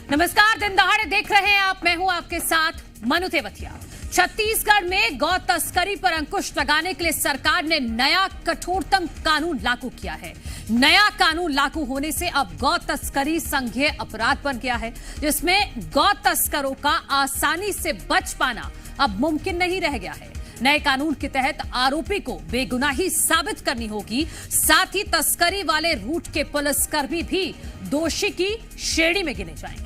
नमस्कार, दिन दहाड़े देख रहे हैं आप। मैं हूं आपके साथ मनु तेवतिया। छत्तीसगढ़ में गौ तस्करी पर अंकुश लगाने के लिए सरकार ने नया कठोरतम कानून लागू किया है। नया कानून लागू होने से अब गौ तस्करी संज्ञेय अपराध बन गया है, जिसमें गौ तस्करों का आसानी से बच पाना अब मुमकिन नहीं रह गया है। नए कानून के तहत आरोपी को बेगुनाही साबित करनी होगी। साथ ही तस्करी वाले रूट के पुलिसकर्मी भी दोषी की श्रेणी में गिने जाएंगे।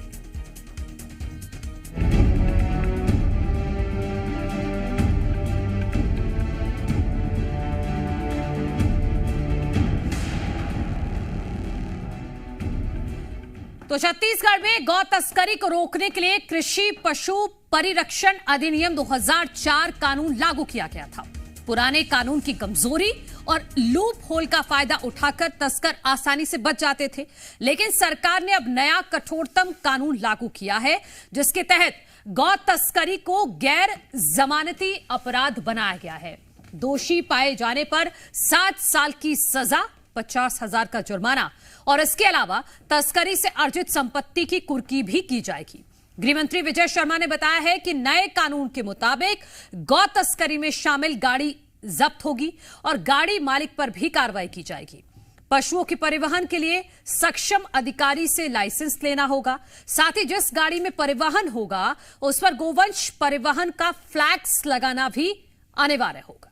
तो छत्तीसगढ़ में गौ तस्करी को रोकने के लिए कृषि पशु परिरक्षण अधिनियम 2004 कानून लागू किया गया था। पुराने कानून की कमजोरी और लूप होल का फायदा उठाकर तस्कर आसानी से बच जाते थे, लेकिन सरकार ने अब नया कठोरतम कानून लागू किया है, जिसके तहत गौ तस्करी को गैर जमानती अपराध बनाया गया है। दोषी पाए जाने पर 7 साल की सजा, 50,000 का जुर्माना और इसके अलावा तस्करी से अर्जित संपत्ति की कुर्की भी की जाएगी। गृह मंत्री विजय शर्मा ने बताया है कि नए कानून के मुताबिक गौ तस्करी में शामिल गाड़ी जब्त होगी और गाड़ी मालिक पर भी कार्रवाई की जाएगी। पशुओं के परिवहन के लिए सक्षम अधिकारी से लाइसेंस लेना होगा। साथ ही जिस गाड़ी में परिवहन होगा उस पर गोवंश परिवहन का फ्लैग्स लगाना भी अनिवार्य होगा।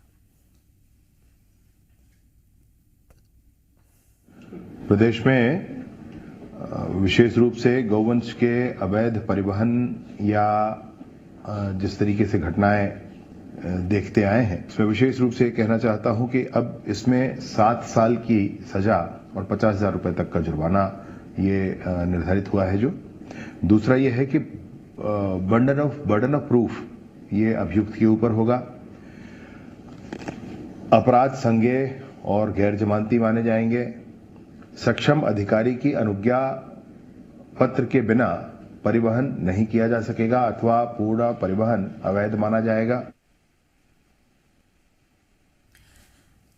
प्रदेश में विशेष रूप से गौवंश के अवैध परिवहन या जिस तरीके से घटनाएं देखते आए हैं, इसमें विशेष रूप से कहना चाहता हूं कि अब इसमें 7 साल की सजा और 50,000 रुपए तक का जुर्माना ये निर्धारित हुआ है। जो दूसरा ये है कि बर्डन ऑफ प्रूफ ये अभियुक्त के ऊपर होगा। अपराध संज्ञेय और गैर जमानती माने जाएंगे। सक्षम अधिकारी की अनुज्ञा पत्र के बिना परिवहन नहीं किया जा सकेगा अथवा पूरा परिवहन अवैध माना जाएगा।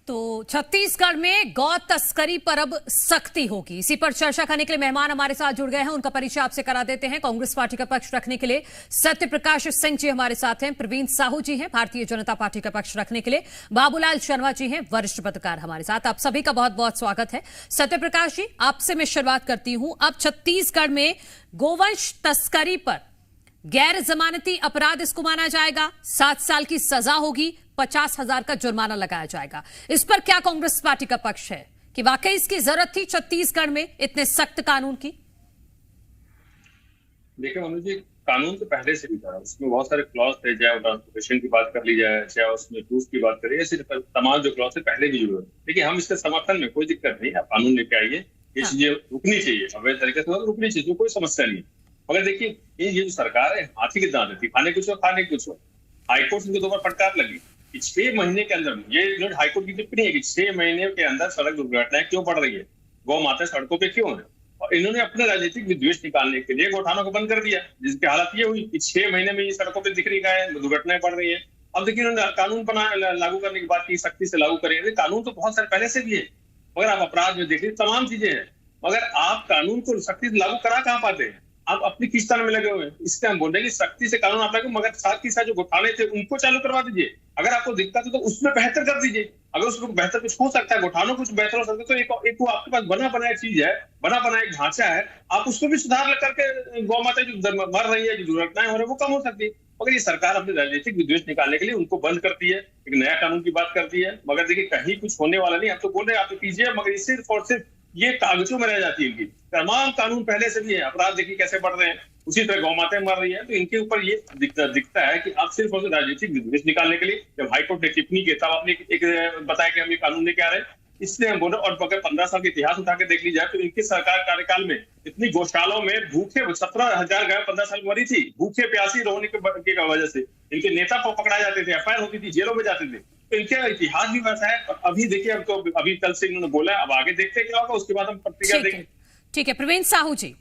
तो छत्तीसगढ़ में गौ तस्करी पर अब सख्ती होगी। इसी पर चर्चा करने के लिए मेहमान हमारे साथ जुड़ गए हैं। उनका परिचय आपसे करा देते हैं। कांग्रेस पार्टी का पक्ष रखने के लिए सत्य प्रकाश सिंह जी हमारे साथ हैं। प्रवीण साहू जी हैं भारतीय जनता पार्टी का पक्ष रखने के लिए। बाबूलाल शर्मा जी हैं वरिष्ठ पत्रकार हमारे साथ। आप सभी का बहुत बहुत स्वागत है। सत्य प्रकाश जी, आपसे मैं शुरुआत करती हूं। अब छत्तीसगढ़ में गोवंश तस्करी पर गैर जमानती अपराध इसको माना जाएगा। 7 साल की सजा होगी, 50,000 का जुर्माना लगाया जाएगा। इस पर क्या कांग्रेस पार्टी का पक्ष है कि वाकई इसकी जरूरत थी छत्तीसगढ़ में इतने सख्त कानून की? देखिए मनु जी, कानून तो पहले से भी था, उसमें बहुत सारे क्लॉज थे। चाहे ट्रांसपोर्टेशन की बात कर ली जाए, चाहे उसमें प्रूफ की बात करें, ऐसे तमाम जो क्लॉज थे पहले भी जुड़े हुए। देखिए, हम इसके समर्थन में कोई दिक्कत नहीं, आप कानून लेके आइए, ये चीजें रुकनी चाहिए, अवैध तरीके से रुकनी चाहिए, कोई समस्या नहीं। मगर देखिए, ये जो सरकार है हाथी की दांत थी, खाने कुछ हो खाने कुछ हो। हाईकोर्ट से 2 बार फटकार लगी कि 6 महीने के अंदर, ये हाईकोर्ट की टिप्पणी है कि 6 महीने के अंदर सड़क दुर्घटनाएं क्यों बढ़ रही है, गौ माता सड़कों पे क्यों है। और इन्होंने अपने राजनीतिक विद्वेष निकालने के लिए गौठानों को बंद कर दिया, जिसकी हालत ये हुई कि 6 महीने में ये सड़कों पे दिख रही है, दुर्घटनाएं बढ़ रही है। अब देखिए, इन्होंने कानून लागू करने की बात की, सख्ती से लागू करेंगे। कानून तो बहुत सारे पहले से भी है, मगर आप अपराध में देख लीजिए तमाम चीजें हैं, मगर आप कानून को सख्ती से लागू करा कहाँ पाते हैं? आप अपनी खींचतान में लगे हुए हैं। इसलिए हम बोल रहे हैं कि सख्ती से कानून आप लगे, मगर साथ ही साथ जो घोटाले थे उनको चालू करवा दीजिए। अगर आपको दिक्कत है तो उसमें बेहतर कर दीजिए। अगर उसमें बेहतर कुछ हो सकता है, घोटालों कुछ बेहतर हो सकता है, तो एक वो आपके पास बना बनाया चीज है, बना बनाया एक ढांचा है, आप उसको भी सुधार करके गौ माता जो मर रही है, जो दुर्घटनाएं हो रही है, वो कम हो सकती है। मगर ये सरकार अपने राजनीतिक विद्वेष निकालने के लिए उनको बंद करती है, एक नया कानून की बात करती है। मगर देखिए, कहीं कुछ होने वाला नहीं। आप तो बोल रहे हैं आप तो कीजिए, मगर ये सिर्फ और सिर्फ ये कागजों में रह जाती है। इनकी तमाम कानून पहले से भी है, अपराध देखिए कैसे बढ़ रहे हैं, उसी तरह गौ माताएं मर रही है। तो इनके ऊपर ये दिखता है कि आप सिर्फ और सिर्फ राजनीतिक विद्वेष निकालने के लिए, जब हाईकोर्ट ने टिप्पणी की तब आपने एक बताया कि हम ये कानून लेके आ रहे हैं, इसलिए हम बोल रहे हैं। और अगर 15 साल का इतिहास उठा के देख ली जाए तो इनकी सरकार कार्यकाल में इतनी गौशालाओं में भूखे 17,000 गाय 15 साल मरी थी, भूखे प्यासी रोने की वजह से। इनके नेता को पकड़ाए जाते थे, एफआईआर होती थी, जेलों में जाते थे। तो इनका इतिहास भी वैसा है। और अभी देखिए, अब तो अभी कल से इन्होंने बोला है, अब आगे देखते क्या होगा, उसके बाद हम प्रतिक्रिया देंगे। ठीक है प्रवीण साहू जी,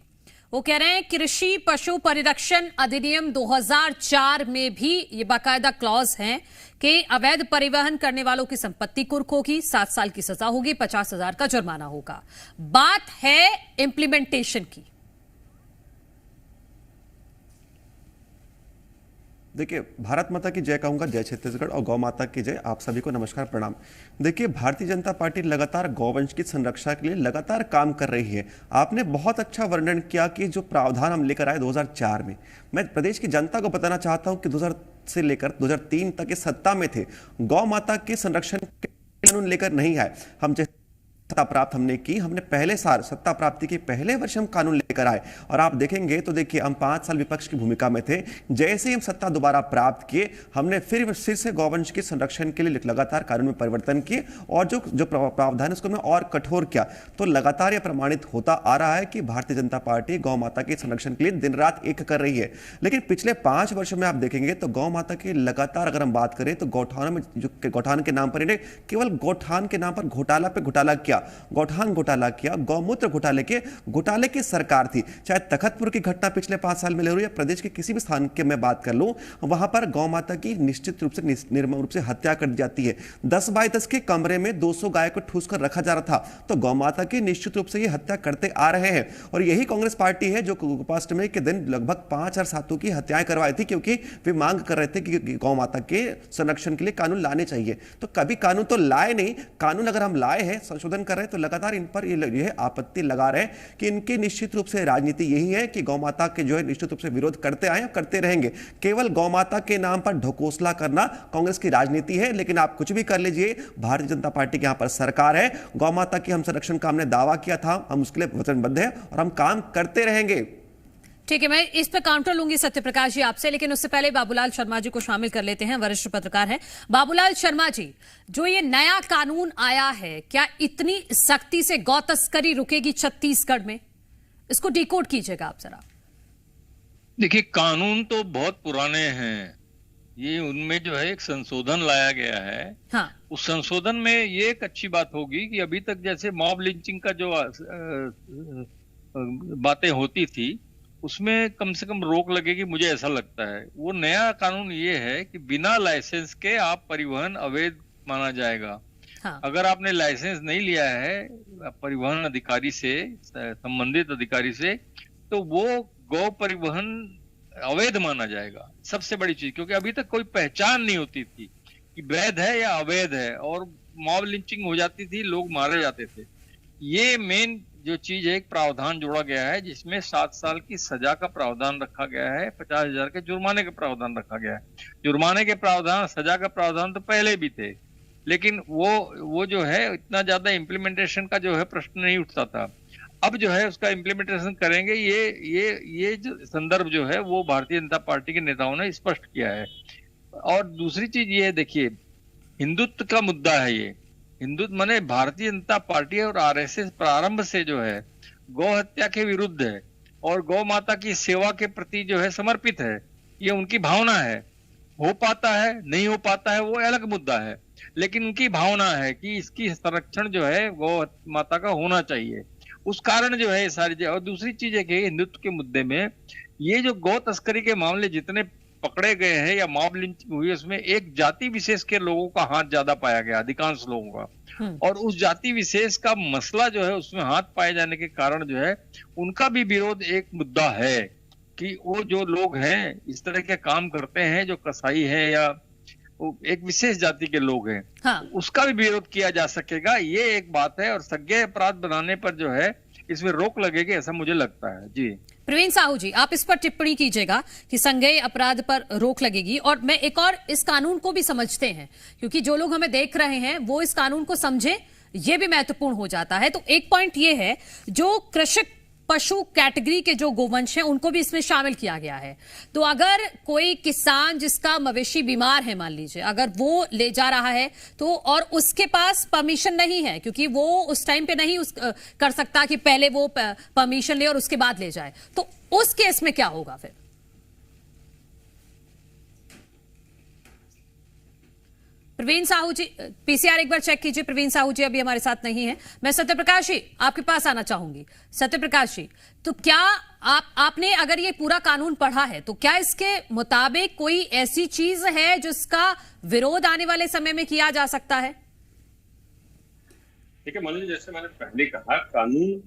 वो कह रहे हैं कृषि पशु परिरक्षण अधिनियम 2004 में भी ये बाकायदा क्लॉज हैं कि अवैध परिवहन करने वालों की संपत्ति कुर्क होगी, 7 साल की सजा होगी, 50,000 का जुर्माना होगा। बात है इंप्लीमेंटेशन की। देखिए, भारत माता की जय कहूंगा, जय छत्तीसगढ़, और गौ माता की जय। आप सभी को नमस्कार, प्रणाम। देखिए, भारतीय जनता पार्टी लगातार गौवंश की संरक्षा के लिए लगातार काम कर रही है। आपने बहुत अच्छा वर्णन किया कि जो प्रावधान हम लेकर आए 2004 में, मैं प्रदेश की जनता को बताना चाहता हूं कि 2000 से लेकर 2003 तक इस सत्ता में थे, गौ माता के संरक्षण के कानून लेकर नहीं आए। हम सत्ता प्राप्त हमने की, हमने पहले साल सत्ता प्राप्ति के पहले वर्ष हम कानून लेकर आए, और आप देखेंगे तो देखिए हम 5 साल विपक्ष की भूमिका में थे। जैसे ही हम सत्ता दोबारा प्राप्त किए, हमने फिर से गौवंश के संरक्षण के लिए लगातार कानून में परिवर्तन किए, और जो प्रावधान है उसको हमने और कठोर किया। तो लगातार यह प्रमाणित होता आ रहा है कि भारतीय जनता पार्टी गौ माता के संरक्षण के लिए दिन रात एक कर रही है। लेकिन पिछले 5 वर्षों में आप देखेंगे तो गौ माता की लगातार अगर हम बात करें तो गौठानों में, जो गौठान के नाम पर इन्हें केवल गौठान के नाम पर घोटाला पे घोटाला किया, गौठान घोटाला किया, गौमूत्र घोटाले की सरकार थी। चाहे तखतपुर की घटना पिछले 5 साल में ले लो या प्रदेश के किसी भी स्थान के मैं बात कर लूं, वहां पर गौ माता की निश्चित रूप से निर्मम रूप से हत्या कर दी जाती है। 10 बाय 10 के कमरे में 200 गाय को ठूस कर रखा जा रहा था, तो गौ माता की निश्चित रूप से ये हत्या करते आ रहे हैं। और यही कांग्रेस पार्टी है जो गोपाष्टमी के दिन लगभग 5 और 7 की हत्याएं करवाई थी, क्योंकि वे मांग कर रहे थे कि गौ माता के संरक्षण के लिए कानून लाने चाहिए। तो कभी कानून तो लाए नहीं, कानून अगर हम लाए हैं, संशोधन कर रहे हैं, तो लगातार इन पर यह आपत्ति लगा रहे हैं कि इनकी निश्चित रूप से राजनीति यही है कि गौ माता के जो है निश्चित रूप से विरोध करते आए, करते रहेंगे। केवल गौ माता के नाम पर ढकोसला करना कांग्रेस की राजनीति है। लेकिन आप कुछ भी कर लीजिए, भारतीय जनता पार्टी की यहां पर सरकार है, गौ माता की हम संरक्षण का हमने दावा किया था, हम उसके लिए वचनबद्ध हैं और हम काम करते रहेंगे। ठीक है, मैं इस पे काउंटर लूंगी सत्यप्रकाश जी आपसे, लेकिन उससे पहले बाबूलाल शर्मा जी को शामिल कर लेते हैं, वरिष्ठ पत्रकार हैं। बाबूलाल शर्मा जी, जो ये नया कानून आया है, क्या इतनी सख्ती से गौ तस्करी रुकेगी छत्तीसगढ़ में? इसको डिकोड कीजिएगा आप जरा। देखिए, कानून तो बहुत पुराने हैं, ये उनमें जो है एक संशोधन लाया गया है। हाँ। उस संशोधन में ये एक अच्छी बात होगी कि अभी तक जैसे मॉब लिंचिंग का जो बातें होती थी, उसमें कम से कम रोक लगेगी, मुझे ऐसा लगता है। वो नया कानून ये है कि बिना लाइसेंस के आप परिवहन अवैध माना जाएगा। हाँ। अगर आपने लाइसेंस नहीं लिया है परिवहन अधिकारी से, संबंधित अधिकारी से, तो वो गौ परिवहन अवैध माना जाएगा। सबसे बड़ी चीज, क्योंकि अभी तक कोई पहचान नहीं होती थी कि वैध है या अवैध है, और मॉब लिंचिंग हो जाती थी, लोग मारे जाते थे। ये मेन जो चीज है, एक प्रावधान जोड़ा गया है जिसमें 7 साल की सजा का प्रावधान रखा गया है, 50,000 के जुर्माने का प्रावधान रखा गया है। जुर्माने के प्रावधान, सजा का प्रावधान तो पहले भी थे, लेकिन वो जो है इतना ज्यादा इम्प्लीमेंटेशन का जो है प्रश्न नहीं उठता था। अब जो है उसका इम्प्लीमेंटेशन करेंगे, ये जो संदर्भ जो है वो भारतीय जनता पार्टी के नेताओं ने स्पष्ट किया है। और दूसरी चीज ये है, देखिए, हिंदुत्व का मुद्दा है ये। हिंदुत्व माने भारतीय जनता पार्टी और आरएसएस प्रारंभ से जो है गौ हत्या के विरुद्ध है और गौ माता की सेवा के प्रति जो है समर्पित है। ये उनकी भावना है। हो पाता है, नहीं हो पाता है, वो अलग मुद्दा है, लेकिन उनकी भावना है कि इसकी संरक्षण जो है गौ माता का होना चाहिए। उस कारण जो है सारी। और दूसरी चीज है कि हिंदुत्व के मुद्दे में ये जो गौ तस्करी के मामले जितने पकड़े गए हैं या मॉब लिंचिंग हुई, उसमें एक जाति विशेष के लोगों का हाथ ज्यादा पाया गया, अधिकांश लोगों का। और उस जाति विशेष का मसला जो है उसमें हाथ पाए जाने के कारण जो है उनका भी विरोध एक मुद्दा है कि वो जो लोग हैं इस तरह के काम करते हैं, जो कसाई है या एक विशेष जाति के लोग हैं। हाँ। उसका भी विरोध किया जा सकेगा, ये एक बात है। और संज्ञेय अपराध बनाने पर जो है इसमें रोक लगेगी, ऐसा मुझे लगता है। जी प्रवीण साहू जी, आप इस पर टिप्पणी कीजिएगा कि संज्ञेय अपराध पर रोक लगेगी। और मैं एक और इस कानून को भी समझते हैं, क्योंकि जो लोग हमें देख रहे हैं वो इस कानून को समझे, ये भी महत्वपूर्ण हो जाता है। तो एक पॉइंट ये है, जो कृषक पशु कैटेगरी के जो गोवंश हैं उनको भी इसमें शामिल किया गया है। तो अगर कोई किसान जिसका मवेशी बीमार है, मान लीजिए, अगर वो ले जा रहा है तो, और उसके पास परमिशन नहीं है, क्योंकि वो उस टाइम पे नहीं कर सकता कि पहले वो परमिशन ले और उसके बाद ले जाए, तो उस केस में क्या होगा फिर? प्रवीण साहू जी, पीसीआर एक बार चेक कीजिए। प्रवीण साहू जी अभी हमारे साथ नहीं है। मैं सत्यप्रकाश जी आपके पास आना चाहूंगी। सत्यप्रकाश जी, तो क्या आपने अगर ये पूरा कानून पढ़ा है, तो क्या इसके मुताबिक कोई ऐसी चीज है जिसका विरोध आने वाले समय में किया जा सकता है? ठीक है मनोज, जैसे मैंने पहले कहा, कानून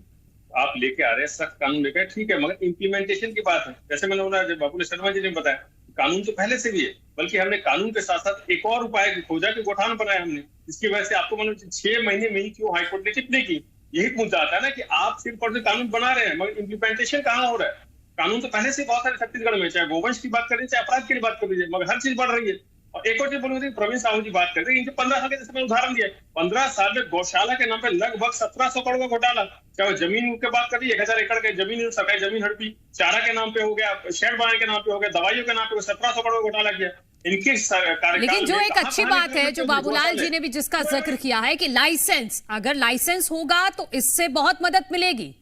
आप लेके आ रहे हैं, सख्त कानून लेकर, ठीक है, मगर इम्प्लीमेंटेशन की बात है। जैसे मैंने बोला, जब बाबूलाल शर्मा जी ने बताया, कानून तो पहले से भी है, बल्कि हमने कानून के साथ साथ एक और उपाय खोजा कि गौठान बनाया हमने, जिसकी वजह से आपको मालूम 6 महीने में ही क्यों हाईकोर्ट ने टिप्पणी की। यही मुद्दा आता है ना कि आप सिर्फ और कानून बना रहे हैं मगर इम्प्लीमेंटेशन कहाँ हो रहा है। कानून तो पहले से बहुत सारे छत्तीसगढ़ में, चाहे गोवंश की बात करें चाहे अपराध की बात कर लीजिए, मगर हर चीज बढ़ रही है। और एक और चीज बोलूंगी, प्रवीण साहू जी बात करते हैं, इनके 15 साल के जैसे मैंने उदाहरण दिया, 15 साल में गौशाला के नाम पे लगभग 1700 करोड़ का घोटाला, चाहे वो जमीन की बात करिए 1000 एकड़ के जमीन, सरकारी जमीन हड़पी, चारा के नाम पे हो गया, शेड बनाने के नाम पे हो गया, दवाइयों के नाम पे 1700 करोड़ का घोटाला किया इनके कार्यकाल। लेकिन जो एक अच्छी बात है जो बाबूलाल जी ने भी जिसका जिक्र किया है कि लाइसेंस, अगर लाइसेंस होगा तो इससे बहुत मदद मिलेगी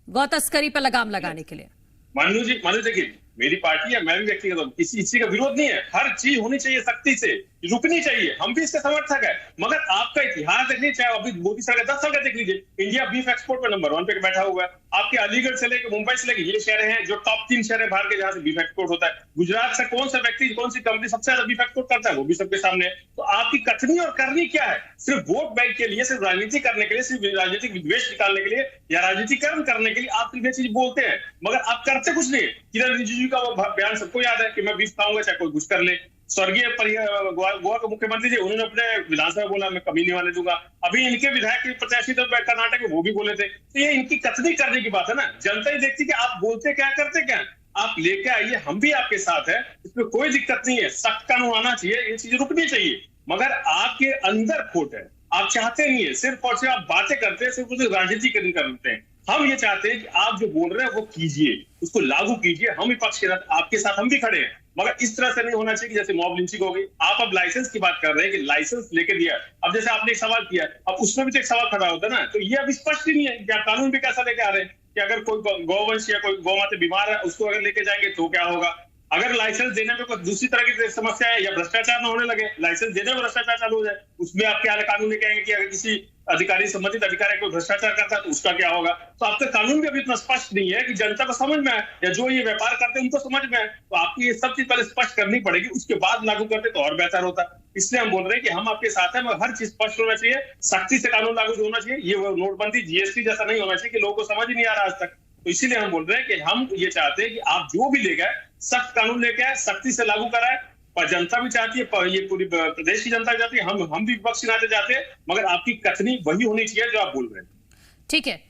गौ तस्करी पर लगाम लगाने के लिए। मानू जी देखिए, मेरी पार्टी है, मैं भी व्यक्तिगत किसी चीज का विरोध नहीं है, हर चीज होनी चाहिए सख्ती से, रुकनी चाहिए, हम भी इसके समर्थक है। मगर आपका इतिहास देख लीजिए, चाहे अभी मोदी सरकार 10 साल का देख लीजिए, इंडिया बीफ एक्सपोर्ट में नंबर 1 पे बैठा हुआ है। आपके अलीगढ़ से लेकर मुंबई से लेकर ये शहर हैं जो टॉप 3 शहर है भारत के जहां से बीफ एक्सपोर्ट होता है। गुजरात से कौन सा व्यक्ति, कौन सी कंपनी सबसे ज्यादा बीफ एक्सपोर्ट करता है, वो भी सबके सामने है। तो आपकी कथनी और करनी क्या है? सिर्फ वोट बैंक के लिए, सिर्फ राजनीति करने के लिए, सिर्फ राजनीतिक विद्वेष निकालने के लिए या राजनीतिकरण करने के लिए आप सिर्फ ये चीज बोलते हैं, मगर आप करते कुछ नहीं। किरण रिजिजू का वो बयान सबको याद है कि मैं बीफ खाऊंगा चाहे कोई कुछ कर ले। स्वर्गीय गोवा के मुख्यमंत्री जी, उन्होंने अपने विधानसभा बोला मैं कमी नहीं वाले दूंगा। अभी इनके विधायक के प्रत्याशी तो कर्नाटक में वो भी बोले थे। तो ये इनकी कथनी करने की बात है ना, जनता ही देखती कि आप बोलते क्या करते क्या। आप लेके आइए, हम भी आपके साथ है, इसमें कोई दिक्कत नहीं है, सख्त कानून आना चाहिए, ये चीजें रुकनी चाहिए। मगर आपके अंदर खोट है, आप चाहते नहीं है, सिर्फ और सिर्फ आप बातें करते हैं, सिर्फ राजनीतिकरण करते हैं। हम ये चाहते हैं कि आप जो बोल रहे हैं वो कीजिए, उसको लागू कीजिए। हम विपक्ष के साथ आपके साथ हम भी खड़े हैं, मगर इस तरह से नहीं होना चाहिए कि जैसे मॉब लिंचिंग हो गई। आप अब लाइसेंस की बात कर रहे हैं कि लाइसेंस लेके दिया, अब जैसे आपने एक सवाल किया, अब उसमें भी तो एक सवाल खड़ा होता है ना, तो ये अब स्पष्ट ही नहीं है कि आप कानून भी कैसा लेके आ रहे हैं कि अगर कोई गौवंश या कोई गौ माता बीमार है उसको अगर लेके जाएंगे तो क्या होगा। अगर लाइसेंस देने में कोई दूसरी तरह की समस्या है या भ्रष्टाचार न होने लगे, लाइसेंस देने में भ्रष्टाचार चालू हो जाए, उसमें आप क्या कानून लेके आएंगे कि अगर किसी अधिकारी, संबंधित अधिकारी कोई भ्रष्टाचार करता है तो उसका क्या होगा। तो आपका कानून भी अभी इतना स्पष्ट नहीं है कि जनता को समझ में आए या जो ये व्यापार करते हैं उनको समझ में आए। तो आपको ये सब चीज पहले स्पष्ट करनी पड़ेगी, उसके बाद लागू करते तो और बेहतर होता। इसलिए हम बोल रहे हैं कि हम आपके साथ हैं, मगर हर चीज स्पष्ट होना चाहिए, सख्ती से कानून लागू होना चाहिए। ये नोटबंदी, जीएसटी जैसा नहीं होना चाहिए कि लोगों को समझ ही नहीं आ रहा आज तक। तो इसीलिए हम बोल रहे हैं कि हम ये चाहते हैं कि आप जो भी ले गए सख्त कानून लेके आए, सख्ती से लागू कराए। पर जनता भी चाहती है, ये पूरी प्रदेश की जनता चाहती है, हम भी विपक्ष के नाते चाहते हैं, मगर आपकी कथनी वही होनी चाहिए जो आप बोल रहे हैं। ठीक है,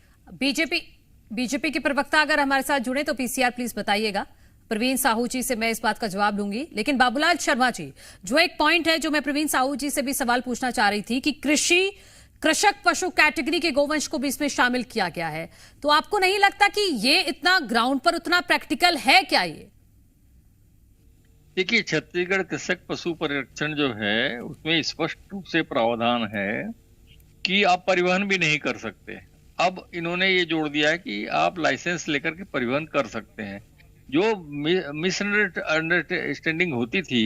बीजेपी के प्रवक्ता अगर हमारे साथ जुड़े तो पीसीआर प्लीज बताइएगा। प्रवीण साहू जी से मैं इस बात का जवाब लूंगी, लेकिन बाबूलाल शर्मा जी, जो एक पॉइंट है जो मैं प्रवीण साहू जी से भी सवाल पूछना चाह रही थी कि कृषक पशु कैटेगरी के गोवंश को भी इसमें शामिल किया गया है, तो आपको नहीं लगता कि ये इतना ग्राउंड पर उतना प्रैक्टिकल है क्या? ये देखिए, छत्तीसगढ़ कृषक पशु परिरक्षण जो है उसमें स्पष्ट रूप से प्रावधान है कि आप परिवहन भी नहीं कर सकते। अब इन्होंने ये जोड़ दिया है कि आप लाइसेंस लेकर के परिवहन कर सकते हैं। जो मिसअंडरस्टैंडिंग होती थी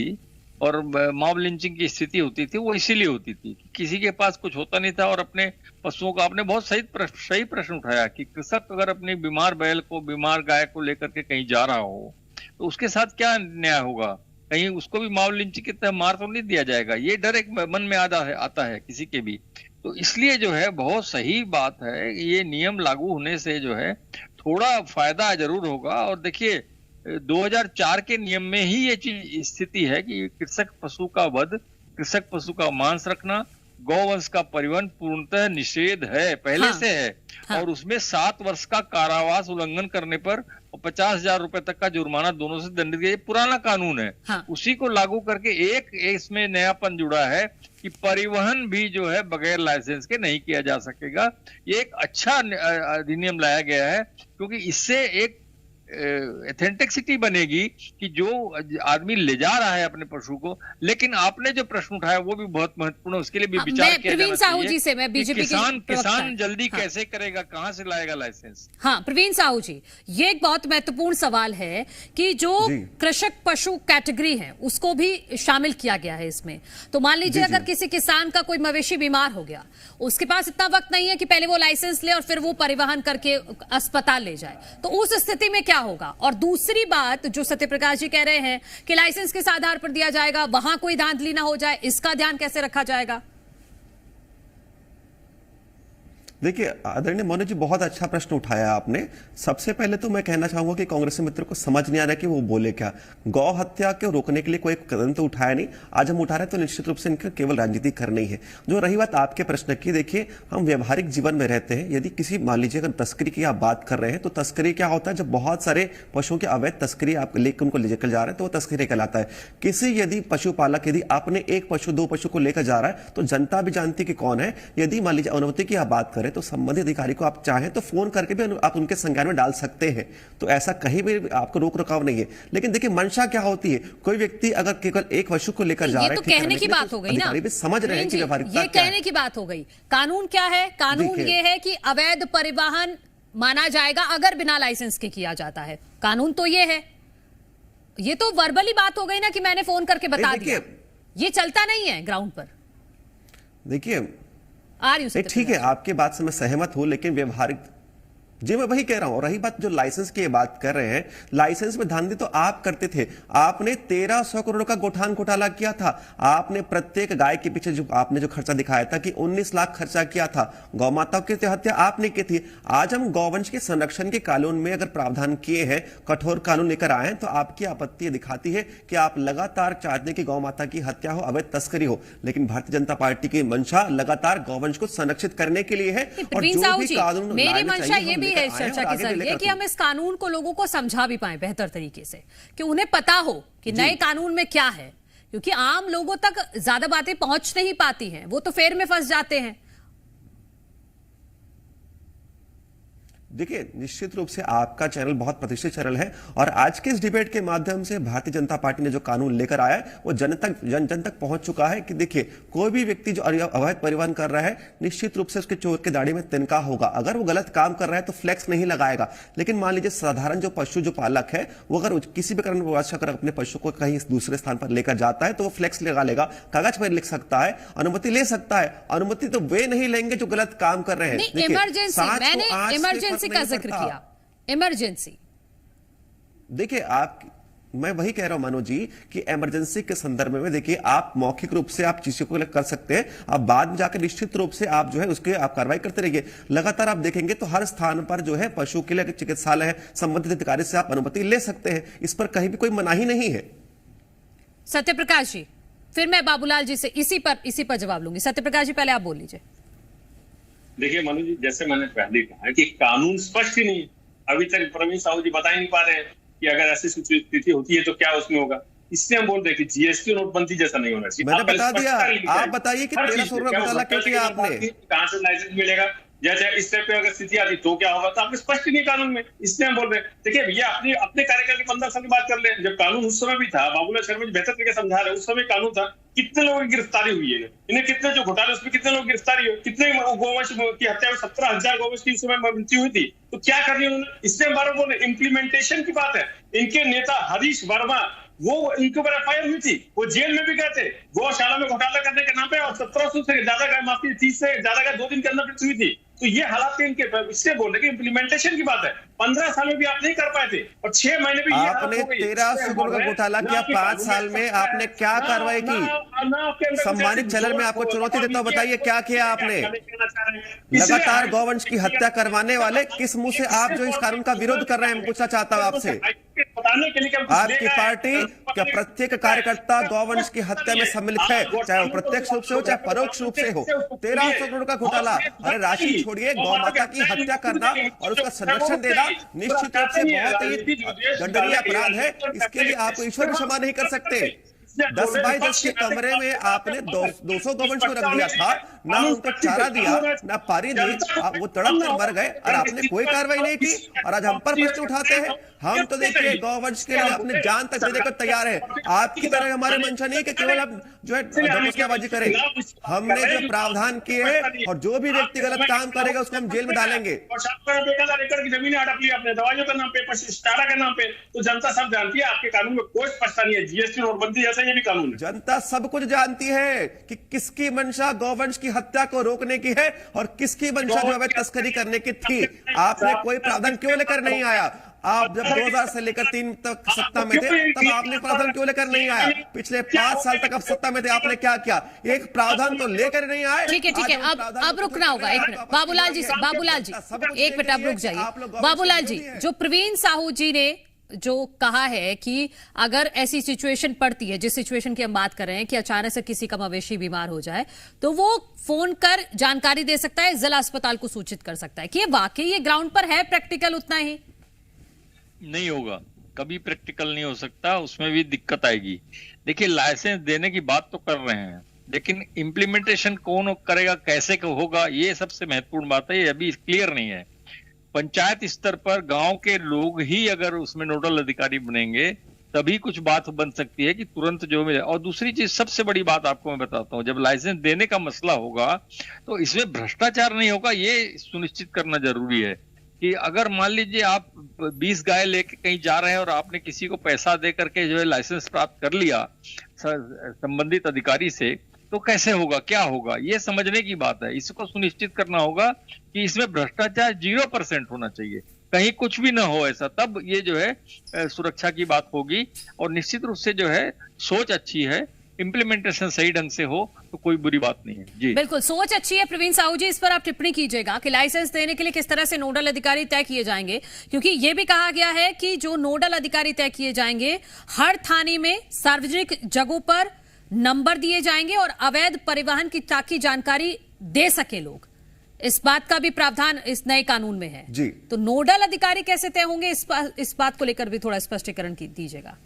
और मॉब लिंचिंग की स्थिति होती थी वो इसीलिए होती थी कि किसी के पास कुछ होता नहीं था और अपने पशुओं का, आपने बहुत सही प्रश्न उठाया कि कृषक अगर अपनी बीमार बैल को, बीमार गाय को लेकर के कहीं जा रहा हो तो उसके साथ क्या न्याय होगा? कहीं उसको भी मॉब लिंचिंग की तरह मार तो नहीं दिया जाएगा? ये डर एक मन में आता है किसी के भी। तो इसलिए जो है बहुत सही बात है, ये नियम लागू होने से जो है थोड़ा फायदा जरूर होगा। और देखिए 2004 के नियम में ही ये चीज स्थिति है कि कृषक पशु का वध, कृषक पशु का मांस रखना, गौवंश का परिवहन पूर्णतः निषेध है, पहले से है। और उसमें 7 वर्ष का कारावास उल्लंघन करने पर 50,000 रुपए तक का जुर्माना दोनों से दंडित किया। पुराना कानून है, उसी को लागू करके एक इसमें नयापन जुड़ा है कि परिवहन भी जो है बगैर लाइसेंस के नहीं किया जा सकेगा। ये एक अच्छा अधिनियम लाया गया है क्योंकि इससे एक एथेंटिसिटी बनेगी कि जो आदमी ले जा रहा है अपने पशु को। लेकिन आपने जो प्रश्न उठाया वो भी बहुत महत्वपूर्ण है, उसके लिए भी विचार किया जाना चाहिए। जी से मैं बीजेपी किसान जल्दी कैसे करेगा, कहां से लाएगा लाइसेंस? हाँ, प्रवीण साहू जी, ये एक बहुत महत्वपूर्ण सवाल है कि जो कृषक पशु कैटेगरी है उसको भी शामिल किया गया है इसमें। तो मान लीजिए अगर किसी किसान का कोई मवेशी बीमार हो गया, उसके पास इतना वक्त नहीं है कि पहले वो लाइसेंस ले और फिर वो परिवहन करके अस्पताल ले जाए, तो उस स्थिति में क्या होगा? और दूसरी बात जो सत्यप्रकाश जी कह रहे हैं कि लाइसेंस किस आधार पर दिया जाएगा, वहां कोई धांधली ना हो जाए, इसका ध्यान कैसे रखा जाएगा? देखिए आदरणीय मनोज जी, बहुत अच्छा प्रश्न उठाया आपने। सबसे पहले तो मैं कहना चाहूंगा कि कांग्रेसी मित्र को समझ नहीं आ रहा कि वो बोले क्या। गौ हत्या को रोकने के लिए कोई कदम तो उठाया नहीं, आज हम उठा रहे हैं तो निश्चित रूप से इनका केवल राजनीति करनी है। जो रही बात आपके प्रश्न की, देखिए हम व्यवहारिक जीवन में रहते हैं, यदि किसी मान लीजिए अगर तस्करी की आप बात कर रहे हैं तो तस्करी क्या होता है, जब बहुत सारे पशुओं की अवैध तस्करी आप लेकर उनको लेकर जा रहे हैं तो वो तस्करी कहलाता है। किसी यदि पशुपालक यदि आपने एक पशु दो पशु को लेकर जा रहा है तो जनता भी जानती कि कौन है। यदि मान लीजिए अनुमति की आप बात करें तो संबंधित अधिकारी को आप चाहें तो फोन करके भी आप उनके संज्ञान में डाल सकते हैं, तो ऐसा कहीं भी आपको रोक रखाव नहीं है। लेकिन देखिए मंशा क्या होती है, कोई व्यक्ति अगर केवल एक पशु को लेकर जा रहा है, ये तो कहने की बात हो गई ना, अधिकारी भी समझ रहे हैं कि व्यवहारिकता ये कहने की बात हो गई। कानून क्या है? कानून ये है कि अवैध परिवहन माना जाएगा अगर बिना लाइसेंस के किया जाता है। कानून तो ये है। ये तो वर्बली बात हो गई ना कि मैंने फोन करके बता दिया, ये चलता नहीं है ग्राउंड पर। देखिए ठीक है, आपकी बात से मैं सहमत हूं, लेकिन व्यवहारिक जी मैं वही कह रहा हूं। रही बात जो लाइसेंस की बात कर रहे हैं, लाइसेंस में धांधली तो आप करते थे। आपने 1300 करोड़ का गोठान घोटाला किया था। आपने प्रत्येक गाय के पीछे जो आपने जो खर्चा दिखाया था कि 19 लाख खर्चा किया था। गौ माताओं की हत्या आपने की थी। आज हम गौवंश के संरक्षण के कानून में अगर प्रावधान किए हैं, कठोर कानून लेकर आए हैं, तो आपकी आपत्ति दिखाती है कि आप लगातार चाहते हैं कि गौ माता की हत्या हो, अवैध तस्करी हो। लेकिन भारतीय जनता पार्टी की मंशा लगातार गौवंश को संरक्षित करने के लिए है। और जो भी कानून मेरी मंशा ये भी है चर्चा की जरिए कि हम इस कानून को लोगों को समझा भी पाए बेहतर तरीके से, कि उन्हें पता हो कि नए कानून में क्या है, क्योंकि आम लोगों तक ज्यादा बातें पहुंच नहीं पाती हैं, वो तो फेर में फंस जाते हैं। देखिए निश्चित रूप से आपका चैनल बहुत प्रतिष्ठित चैनल है और आज के इस डिबेट के माध्यम से भारतीय जनता पार्टी ने जो कानून लेकर आया है वो जन तक पहुंच चुका है कि देखिए कोई भी व्यक्ति जो अवैध परिवहन कर रहा है निश्चित रूप से उसके चोर के दाढ़ी में तिनका होगा। अगर वो गलत काम कर रहा है तो फ्लैक्स नहीं लगाएगा। लेकिन मान लीजिए साधारण जो पशु जो पालक है वो अगर किसी भी कारणवश अगर अपने पशु को कहीं दूसरे स्थान पर लेकर जाता है तो वो फ्लैक्स लगा लेगा, कागज पर लिख सकता है, अनुमति ले सकता है। अनुमति तो वे नहीं लेंगे जो गलत काम कर रहे हैं। इमरजेंसी का जिक्र किया, इमरजेंसी। देखिए मैं वही कह रहा हूं मनोज जी कि इमरजेंसी के संदर्भ में देखिए आप मौखिक रूप से आप चीजों को कर सकते हैं, आप बाद में जाकर निश्चित रूप से आप जो है उसके आप कार्रवाई करते रहिए। लगातार आप देखेंगे तो हर स्थान पर जो है पशु के लिए चिकित्सालय है, संबंधित अधिकारी से आप अनुमति ले सकते हैं, इस पर कहीं भी कोई मनाही नहीं है। सत्यप्रकाश जी, फिर मैं बाबूलाल जी से इसी पर जवाब लूंगी। सत्यप्रकाश जी पहले आप बोल लीजिए। देखिए मनु जी, जैसे मैंने पहले कहा कि कानून स्पष्ट ही नहीं है। अभी तक प्रवीण साहू जी बता ही नहीं पा रहे हैं कि अगर ऐसी स्थिति होती है तो क्या उसमें होगा। इसलिए हम बोल रहे हैं कि जीएसटी नोटबंदी जैसा नहीं होना चाहिए। मैंने बता दिया, आप बताइए कि 1300 करोड़ घोटाला क्यों किया आपने, कहां से लाइसेंस मिलेगा, जैसे इस टाइप पे अगर स्थिति आती तो क्या होगा, तो आपने स्पष्ट नहीं कानून में। इसलिए हम बोल रहे हैं। देखिए भैया अपने कार्यकाल की 15 साल की बात कर ले, जब कानून उस समय भी था, बाबूलाल शर्मा जी बेहतर तरीके समझा रहे, उस समय कानून था, कितने लोगों की गिरफ्तारी हुई है, इन्हें कितने जो घोटाले उसमें कितने लोगों की गिरफ्तारी हुई, कितने गौवंश की हत्या, 17,000 गौवंश की उस समय मृत्यु हुई थी, तो क्या करनी उन्होंने। इसलिए हम बार बोल रहे इम्प्लीमेंटेशन की बात है। इनके नेता हरीश वर्मा, वो इनके ऊपर एफआईआर हुई थी, वो जेल में भी गए थे गौशाला में घोटाला करने के नाम पे, और 1700 से ज्यादा गाय, माफी 30 से ज्यादा गाय 2 दिन के अंदर मृत्यु हुई थी। तो ये हालात थे इनके। इससे बोल रहे कि इम्प्लीमेंटेशन की बात है। 15 साल में भी आप नहीं कर पाए थे और 6 महीने भी आपने 1300 करोड़ का घोटाला किया, 5 साल में आपने क्या कार्रवाई की। सम्मानित चैनल में आपको चुनौती देता हूं, बताइए क्या किया आपने। लगातार गौवंश की हत्या करवाने वाले किस मुंह से आप जो इस कानून का विरोध कर रहे हैं, पूछना चाहता हूं आपसे। आपकी पार्टी क्या प्रत्येक कार्यकर्ता गौवंश की हत्या में सम्मिलित है, चाहे वो प्रत्यक्ष रूप से हो चाहे परोक्ष रूप से हो। 1300 करोड़ का घोटाला, अरे राशि छोड़िए, गौ माता की हत्या करना और उसका संरक्षण देना निश्चित रूप से बहुत ही दंडनीय अपराध है। इसके लिए आप ईश्वर भी क्षमा नहीं कर सकते। 10 बाई 10 के कमरे में आपने 200 गौवंश को रख दिया था, ना उनको चारा दिया, ना पानी दी, वो तड़प कर मर गए और आपने कोई कार्रवाई नहीं की। और आज हम पर प्रश्न उठाते हैं। हम तो देखिए गौवंश के लिए अपने जान तक दे देकर तैयार है। आपकी तरह हमारे मंशा नहीं कि केवल हम जो है धमकियाबाजी करें। हमने जो प्रावधान किए हैं और जो भी व्यक्ति गलत काम करेगा उसको हम जेल में डालेंगे। एकड़ की जमीन हड़प ली अपने दवाइयों के नाम पे, स्टारा के नाम पे, तो जनता सब जानती है आपके कानून में कोई स्पष्टता नहीं है। जीएसटी नोटबंदी जैसा ये भी कानून है। जनता सब कुछ जानती है कि किसकी मंशा गौवंश की हत्या को रोकने की है और किसकी मंशा जो अवैध तस्करी करने की थी। आपने कोई प्रावधान क्यों लेकर नहीं आया। आप जब 2000 से लेकर 3 तक सत्ता में थे तब आपने प्रावधान क्यों लेकर नहीं आया? पिछले 5 साल तक आप सत्ता में थे, आपने क्या किया? एक प्रावधान तो लेकर नहीं आए। ठीक है, अब रुकना होगा। एक मिनट बाबूलाल जी, एक मिनट आप रुक जाइए। बाबूलाल जी, जो प्रवीण साहू जी ने जो कहा है कि अगर ऐसी सिचुएशन पड़ती है, जिस सिचुएशन की हम बात कर रहे हैं कि अचानक से किसी का मवेशी बीमार हो जाए, तो वो फोन कर जानकारी दे सकता है, जिला अस्पताल को सूचित कर सकता है। कि ये वाकई ये ग्राउंड पर है प्रैक्टिकल उतना ही? नहीं होगा, कभी प्रैक्टिकल नहीं हो सकता, उसमें भी दिक्कत आएगी। देखिए, लाइसेंस देने की बात तो कर रहे हैं, लेकिन इम्प्लीमेंटेशन कौन करेगा, कैसे होगा, ये सबसे महत्वपूर्ण बात है। ये अभी क्लियर नहीं है। पंचायत स्तर पर गांव के लोग ही अगर उसमें नोडल अधिकारी बनेंगे तभी कुछ बात बन सकती है कि तुरंत जो मिले। और दूसरी चीज, सबसे बड़ी बात आपको मैं बताता हूं, जब लाइसेंस देने का मसला होगा तो इसमें भ्रष्टाचार नहीं होगा, ये सुनिश्चित करना जरूरी है। कि अगर मान लीजिए आप 20 गाय लेके कहीं जा रहे हैं और आपने किसी को पैसा दे करके जो है लाइसेंस प्राप्त कर लिया संबंधित अधिकारी से, तो कैसे होगा, क्या होगा, ये समझने की बात है। इसको सुनिश्चित करना होगा कि इसमें भ्रष्टाचार 0% होना चाहिए, कहीं कुछ भी ना हो ऐसा, तब ये जो है सुरक्षा की बात होगी। और निश्चित रूप से जो है सोच अच्छी है, इम्प्लीमेंटेशन सही ढंग से हो तो कोई बुरी बात नहीं है। जी बिल्कुल, सोच अच्छी है। प्रवीण साहू जी, इस पर आप टिप्पणी कीजिएगा कि लाइसेंस देने के लिए किस तरह से नोडल अधिकारी तय किए जाएंगे, क्योंकि यह भी कहा गया है कि जो नोडल अधिकारी तय किए जाएंगे हर थाने में सार्वजनिक जगहों पर नंबर दिए जाएंगे और अवैध परिवहन की ताकि जानकारी दे सके लोग। इस बात का भी प्रावधान इस नए कानून में है जी। तो नोडल अधिकारी कैसे तय होंगे, इस बात को लेकर भी थोड़ा स्पष्टीकरण दीजिएगा।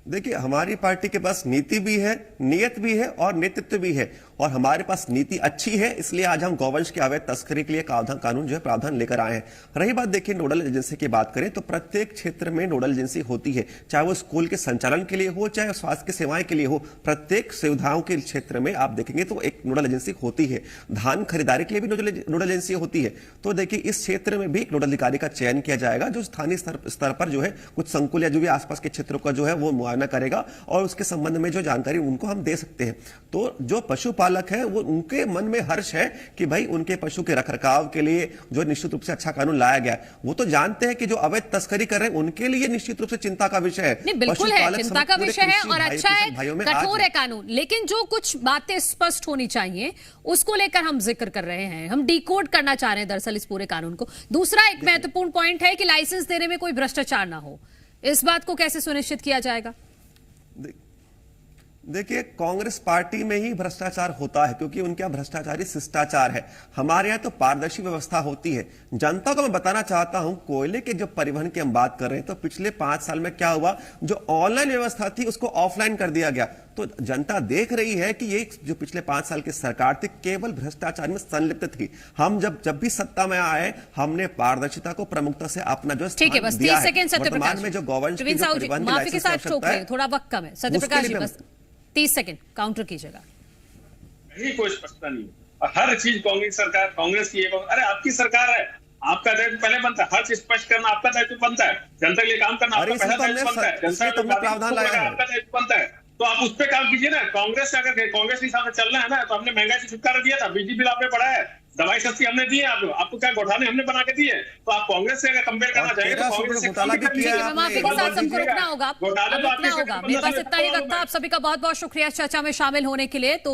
देखिए, हमारी पार्टी के पास नीति भी है, नियत भी है और नेतृत्व भी है, और हमारे पास नीति अच्छी है, इसलिए आज हम गौवंश की अवैध तस्करी के लिए कानून जो है प्रावधान लेकर आए हैं। रही बात देखिए नोडल एजेंसी की बात करें तो प्रत्येक क्षेत्र में नोडल एजेंसी होती है, चाहे वो स्कूल के संचालन के लिए हो, चाहे स्वास्थ्य की सेवाएं के लिए हो। प्रत्येक सुविधाओं के क्षेत्र में आप देखेंगे तो एक नोडल एजेंसी होती है। धान खरीदारी के लिए भी नोडल एजेंसी होती है। तो देखिए, इस क्षेत्र में भी एक नोडल अधिकारी का चयन किया जाएगा, जो स्थानीय स्तर पर जो है कुछ संकुल या जो भी आसपास के क्षेत्रों का जो है वो मुआयना करेगा और उसके संबंध में जो जानकारी उनको हम दे सकते हैं। तो जो पशुपालक है वो उनके मन में हर्ष है कि भाई उनके पशु के रखरखाव के लिए जो निश्चित रूप से अच्छा कानून लाया गया है। वो तो जानते हैं कि जो अवैध तस्करी कर रहे हैं उनके लिए निश्चित रूप से चिंता का विषय है। नहीं, बिल्कुल है, चिंता का विषय है और अच्छा है, कठोर है कानून, लेकिन जो कुछ बातें स्पष्ट होनी चाहिए उसको लेकर हम जिक्र कर रहे हैं, हम डिकोड करना चाह रहे हैं दरअसल इस पूरे कानून को। दूसरा एक महत्वपूर्ण पॉइंट है कि लाइसेंस देने में कोई भ्रष्टाचार ना हो, इस बात को कैसे सुनिश्चित किया जाएगा? देखिए, कांग्रेस पार्टी में ही भ्रष्टाचार होता है क्योंकि उनके यहाँ भ्रष्टाचारी शिष्टाचार है। हमारे यहाँ तो पारदर्शी व्यवस्था होती है। जनता को मैं बताना चाहता हूं, कोयले के जो परिवहन की हम बात कर रहे हैं तो पिछले 5 साल में क्या हुआ, जो ऑनलाइन व्यवस्था थी उसको ऑफलाइन कर दिया गया। तो जनता देख रही है कि ये जो पिछले 5 साल की सरकार थी केवल भ्रष्टाचार में संलिप्त थी। हम जब भी सत्ता में आए हमने पारदर्शिता को प्रमुखता से अपना जो ठीक है, बस 30 सेकंड सत्यप्रकाश में जो गवर्नमेंट की जो परिवहन की माफी के साथ लाइसेंस टोक रहे हैं, थोड़ा वक्त कम है। सत्यप्रकाश जी बस 30 सेकंड काउंटर कीजिएगा। नहीं, कोई स्पष्टता नहीं है। हर चीज कांग्रेस सरकार, कांग्रेस की, अरे आपकी सरकार है, आपका दायित्व पहले बनता है, हर चीज स्पष्ट करना आपका दायित्व बनता है, जनता के लिए काम करना आपका पहला दायित्व बनता है, जनता का प्रावधान लाया आपका दायित्व बनता है। तो आप उस पर काम कीजिए ना। कांग्रेस से अगर कांग्रेस के हिसाब से चलना है ना तो हमने महंगाई से छुटकारा दिया था, बिजली बिल आपने बढ़ाया है, दवाई सस्ती हमने दी है, आपको क्या घोटाले हमने बना के दिए। तो आप कांग्रेस से अगर कंपेयर करना चाहेंगे तो कांग्रेस से माफी के साथ हमको रुकना होगा, मेरे पास इतना ही वक्त था। आप सभी का बहुत बहुत शुक्रिया चर्चा में शामिल होने के लिए। तो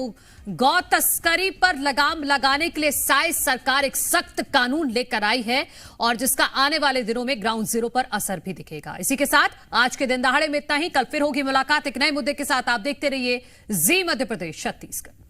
गौ तस्करी पर लगाम लगाने के लिए साइज सरकार एक सख्त कानून लेकर आई है और जिसका आने वाले दिनों में ग्राउंड जीरो पर असर भी दिखेगा। इसी के साथ आज के दिन दहाड़े में इतना ही। कल फिर होगी मुलाकात एक नए मुद्दे के साथ। आप देखते रहिए जी मध्य प्रदेश छत्तीसगढ़।